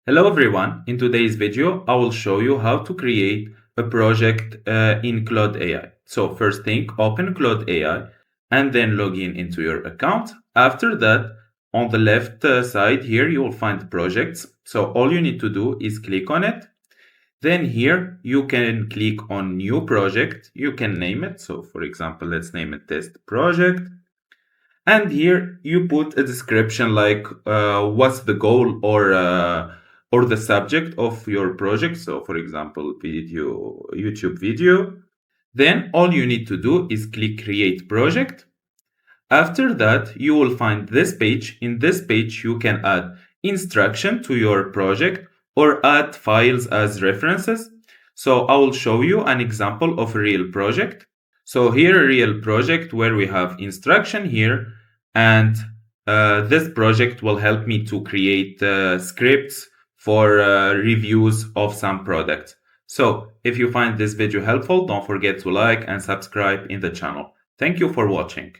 Hello everyone, in today's video I will show you how to create a project in Claude AI. So first thing, open Claude AI and then log in into your account. After that, on the left side here you will find projects. So all you need to do is click on it. Then here you can click on new project. You can name it. So for example, let's name it test project. And here you put a description like what's the goal or the subject of your project. So for example, YouTube video. Then all you need to do is click create project. After that, you will find this page. In this page, you can add instruction to your project or add files as references. So I will show you an example of a real project. So here a real project where we have instruction here, and this project will help me to create scripts for reviews of some products. So if you find this video helpful, don't forget to like and subscribe in the channel. Thank you for watching.